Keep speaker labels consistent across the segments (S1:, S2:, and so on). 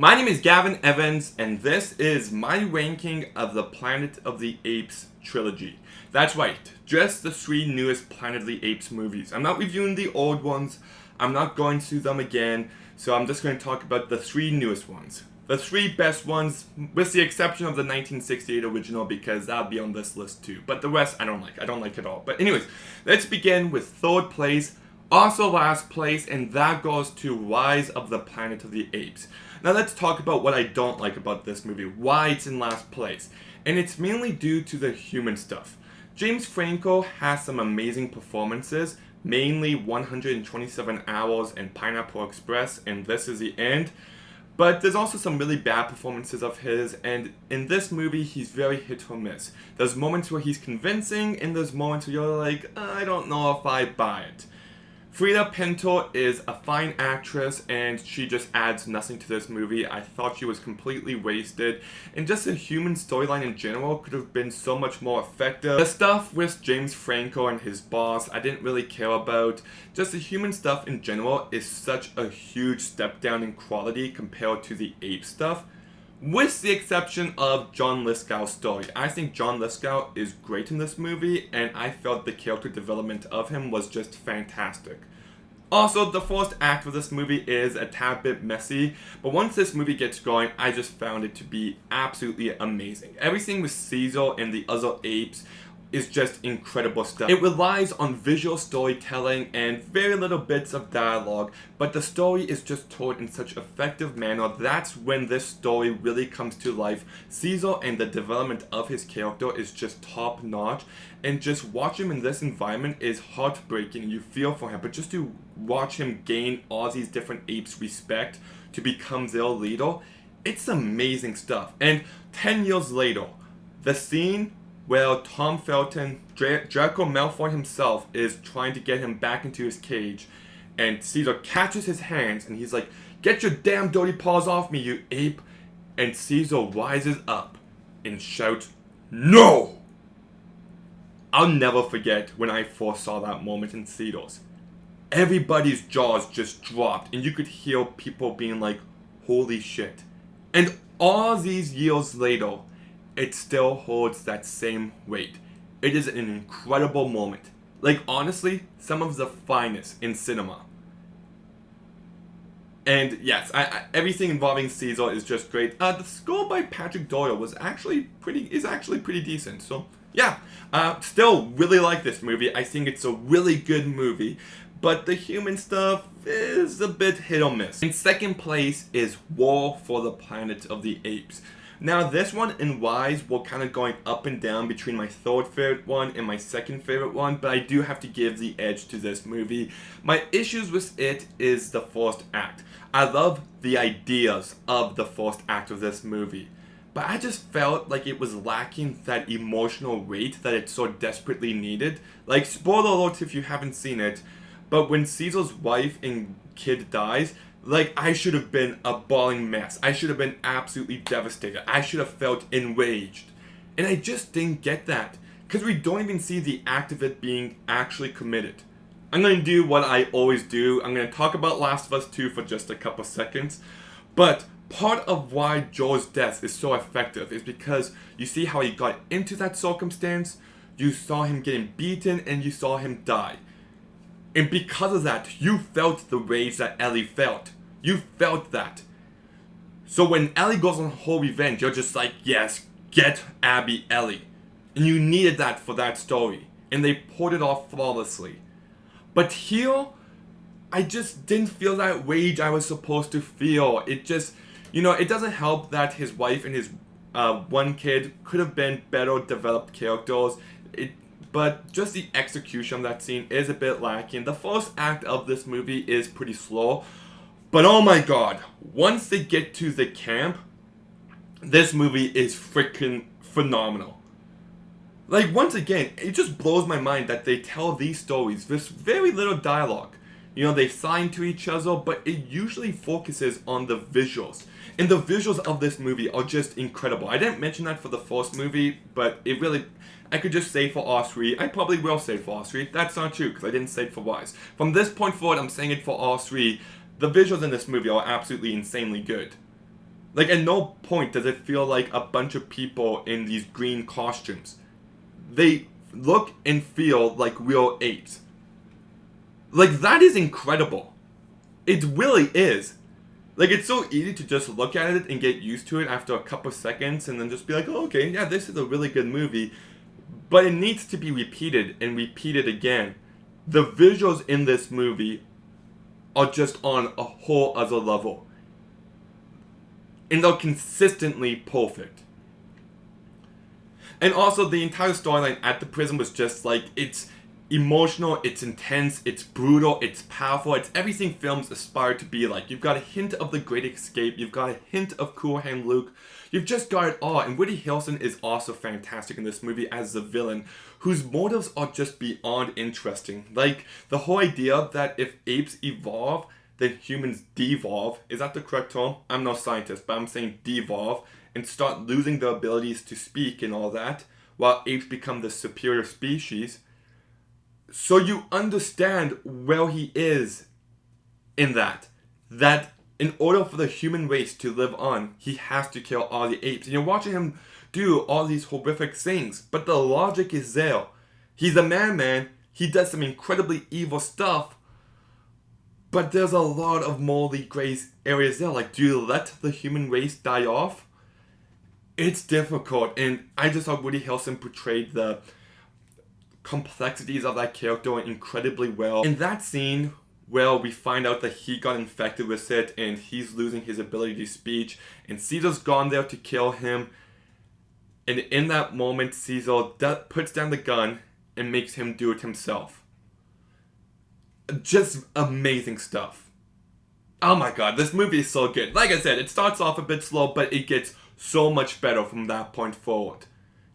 S1: My name is Gavin Evans, and this is my ranking of the Planet of the Apes trilogy. That's right, just the 3 newest Planet of the Apes movies. I'm not reviewing the old ones, I'm not going through them again, so I'm just going to talk about the 3 newest ones. The 3 best ones, with the exception of the 1968 original, because that'll be on this list too. But the rest, I don't like at all. But anyways, let's begin with 3rd place, also last place, and that goes to Rise of the Planet of the Apes. Now let's talk about what I don't like about this movie, why it's in last place. And it's mainly due to the human stuff. James Franco has some amazing performances, mainly 127 Hours and Pineapple Express, and This Is the End. But there's also some really bad performances of his, and in this movie he's very hit or miss. There's moments where he's convincing, and there's moments where you're like, I don't know if I buy it. Frida Pinto is a fine actress, and she just adds nothing to this movie. I thought she was completely wasted, and just the human storyline in general could have been so much more effective. The stuff with James Franco and his boss, I didn't really care about. Just the human stuff in general is such a huge step down in quality compared to the ape stuff. With the exception of John Lithgow's story. I think John Lithgow is great in this movie, and I felt the character development of him was just fantastic. Also, the first act of this movie is a tad bit messy, but once this movie gets going, I just found it to be absolutely amazing. Everything with Caesar and the other apes is just incredible stuff. It relies on visual storytelling and very little bits of dialogue, but the story is just told in such effective manner. That's when this story really comes to life. Caesar and the development of his character is just top notch, and just watch him in this environment is heartbreaking. You feel for him, but just to watch him gain all these different apes' respect to become their leader, it's amazing stuff. And 10 years later, the scene where Tom Felton, Draco Malfoy himself, is trying to get him back into his cage, and Caesar catches his hands and he's like, "Get your damn dirty paws off me, you ape!" And Caesar rises up and shouts, "No!" I'll never forget when I first saw that moment in theaters. Everybody's jaws just dropped, and you could hear people being like, "Holy shit." And all these years later, it still holds that same weight. It is an incredible moment. Like, honestly, some of the finest in cinema. And yes, everything involving Caesar is just great. The score by Patrick Doyle is actually pretty decent. So yeah, still really like this movie. I think it's a really good movie, but the human stuff is a bit hit or miss. In second place is War for the Planet of the Apes. Now, this one and Rise were kind of going up and down between my 3rd favorite one and my 2nd favorite one, but I do have to give the edge to this movie. My issues with it is the first act. I love the ideas of the first act of this movie, but I just felt like it was lacking that emotional weight that it so desperately needed. Like, spoiler alert if you haven't seen it, but when Caesar's wife and kid dies, like, I should have been a bawling mess. I should have been absolutely devastated. I should have felt enraged. And I just didn't get that, because we don't even see the act of it being actually committed. I'm going to do what I always do. I'm going to talk about Last of Us 2 for just a couple seconds. But part of why Joel's death is so effective is because you see how he got into that circumstance, you saw him getting beaten, and you saw him die. And because of that, you felt the rage that Ellie felt. You felt that. So when Ellie goes on her revenge, you're just like, yes, get Abby Ellie. And you needed that for that story. And they pulled it off flawlessly. But here, I just didn't feel that rage I was supposed to feel. It just, it doesn't help that his wife and his one kid could have been better developed characters. But just the execution of that scene is a bit lacking. The first act of this movie is pretty slow. But oh my god, once they get to the camp, this movie is freaking phenomenal. Like, once again, it just blows my mind that they tell these stories with very little dialogue. They sign to each other, but it usually focuses on the visuals. And the visuals of this movie are just incredible. I didn't mention that for the first movie, but it really... I could just say for R3. I probably will say for R3. That's not true, because I didn't say it for Rise. From this point forward, I'm saying it for R3. The visuals in this movie are absolutely insanely good. Like, at no point does it feel like a bunch of people in these green costumes. They look and feel like real apes. Like, that is incredible. It really is. Like, it's so easy to just look at it and get used to it after a couple seconds and then just be like, oh, okay, yeah, this is a really good movie. But it needs to be repeated and repeated again. The visuals in this movie are just on a whole other level. And they're consistently perfect. And also, the entire storyline at the prison was just like, it's emotional, it's intense, it's brutal, it's powerful, it's everything films aspire to be like. You've got a hint of The Great Escape, you've got a hint of Cool Hand Luke, you've just got it all. And Woody Harrelson is also fantastic in this movie as the villain, whose motives are just beyond interesting. Like, the whole idea that if apes evolve, then humans devolve. Is that the correct term? I'm no scientist, but I'm saying devolve, and start losing their abilities to speak and all that, while apes become the superior species. So you understand where he is in that. That in order for the human race to live on, he has to kill all the apes. And you're watching him do all these horrific things, but the logic is there. He's a man. He does some incredibly evil stuff, but there's a lot of morally gray areas there. Like, do you let the human race die off? It's difficult, and I just thought Woody Harrelson portrayed the complexities of that character incredibly well. In that scene where we find out that he got infected with it and he's losing his ability to speak, and Caesar's gone there to kill him, and in that moment Caesar puts down the gun and makes him do it himself. Just amazing stuff. Oh my god, this movie is so good. Like I said, it starts off a bit slow, but it gets so much better from that point forward.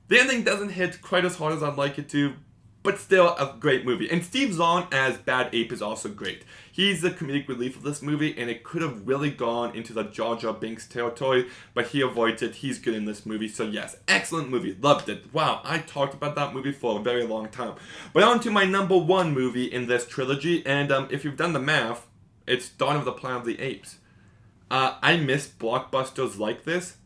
S1: The ending doesn't hit quite as hard as I'd like it to, but still a great movie. And Steve Zahn as Bad Ape is also great. He's the comedic relief of this movie, and it could have really gone into the Jar Jar Binks territory, but he avoids it. He's good in this movie, so yes, excellent movie. Loved it. Wow, I talked about that movie for a very long time. But on to my number one movie in this trilogy, and if you've done the math, it's Dawn of the Planet of the Apes. I miss blockbusters like this,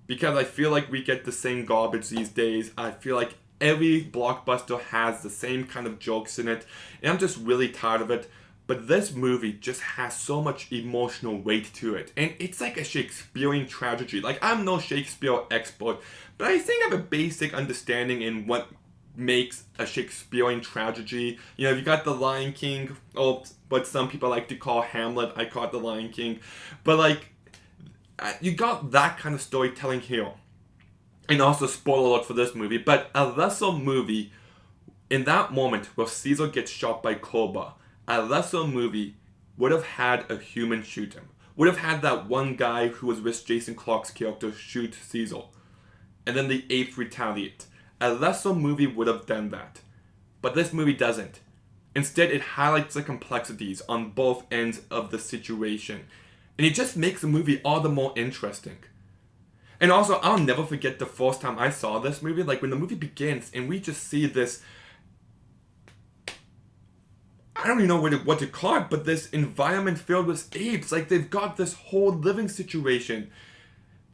S1: because I feel like we get the same garbage these days. I feel like every blockbuster has the same kind of jokes in it, and I'm just really tired of it. But this movie just has so much emotional weight to it, and it's like a Shakespearean tragedy. Like, I'm no Shakespeare expert, but I think I have a basic understanding in what makes a Shakespearean tragedy. You know, you got The Lion King, or what some people like to call Hamlet. I call it The Lion King. But like, you got that kind of storytelling here. And also, spoiler alert for this movie, but a lesser movie, in that moment where Caesar gets shot by Cobra, a lesser movie would have had a human shoot him. Would have had that one guy who was with Jason Clarke's character shoot Caesar. And then the apes retaliate. A lesser movie would have done that. But this movie doesn't. Instead, it highlights the complexities on both ends of the situation. And it just makes the movie all the more interesting. And also, I'll never forget the first time I saw this movie. Like, when the movie begins and we just see this, I don't even know what to call it, but this environment filled with apes. Like, they've got this whole living situation.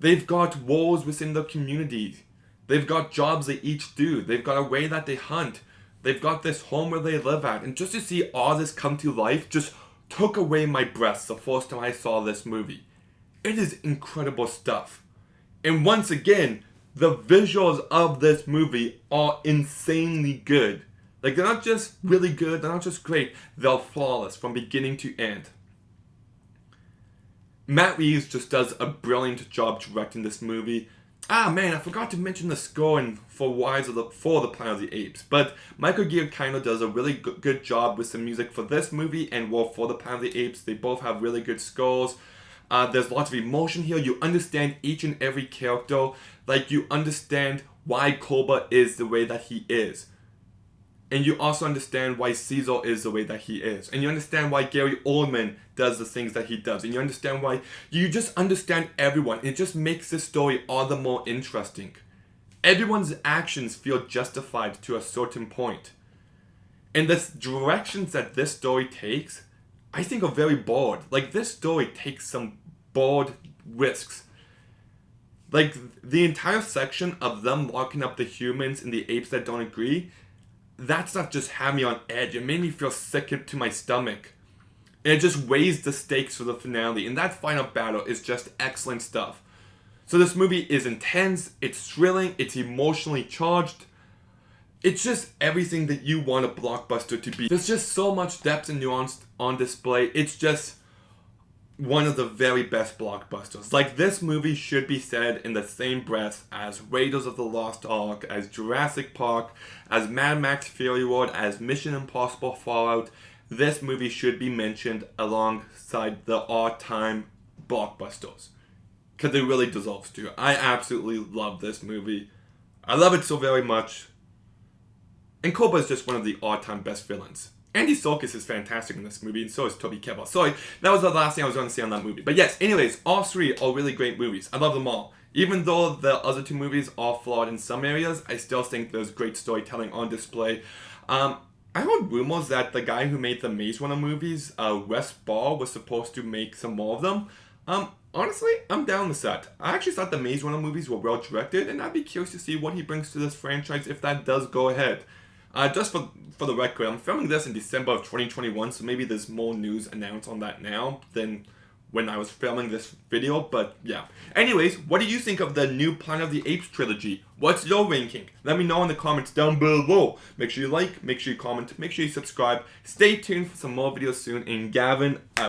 S1: They've got wars within the community. They've got jobs they each do. They've got a way that they hunt. They've got this home where they live at. And just to see all this come to life just took away my breath the first time I saw this movie. It is incredible stuff. And once again, the visuals of this movie are insanely good. Like, they're not just really good, they're not just great, they're flawless from beginning to end. Matt Reeves just does a brilliant job directing this movie. Ah man, I forgot to mention the score for the Planet of the Apes. But Michael Giacchino does a really good job with the music for this movie and for the Planet of the Apes. They both have really good scores. There's lots of emotion here. You understand each and every character. Like, you understand why Cobra is the way that he is. And you also understand why Caesar is the way that he is. And you understand why Gary Oldman does the things that he does. And you understand why... You just understand everyone. It just makes this story all the more interesting. Everyone's actions feel justified to a certain point. And the directions that this story takes, I think, are very bold. Like, this story takes some bold risks. Like, the entire section of them locking up the humans and the apes that don't agree, that stuff just had me on edge. It made me feel sick to my stomach. And it just raised the stakes for the finale. And that final battle is just excellent stuff. So this movie is intense, it's thrilling, it's emotionally charged. It's just everything that you want a blockbuster to be. There's just so much depth and nuance on display. It's just one of the very best blockbusters. Like, this movie should be said in the same breath as Raiders of the Lost Ark, as Jurassic Park, as Mad Max Fury Road, as Mission Impossible Fallout. This movie should be mentioned alongside the all-time blockbusters. Because it really deserves to. I absolutely love this movie. I love it so very much. And Cobra is just one of the all-time best villains. Andy Serkis is fantastic in this movie, and so is Toby Kebbell. Sorry, that was the last thing I was going to say on that movie. But yes, anyways, all three are really great movies. I love them all. Even though the other two movies are flawed in some areas, I still think there's great storytelling on display. I heard rumors that the guy who made the Maze Runner movies, Wes Ball, was supposed to make some more of them. Honestly, I'm down with that. I actually thought the Maze Runner movies were well directed, and I'd be curious to see what he brings to this franchise if that does go ahead. Just for the record, I'm filming this in December of 2021, so maybe there's more news announced on that now than when I was filming this video, but yeah. Anyways, what do you think of the new Planet of the Apes trilogy? What's your ranking? Let me know in the comments down below. Make sure you like, make sure you comment, make sure you subscribe. Stay tuned for some more videos soon, and Gavin out.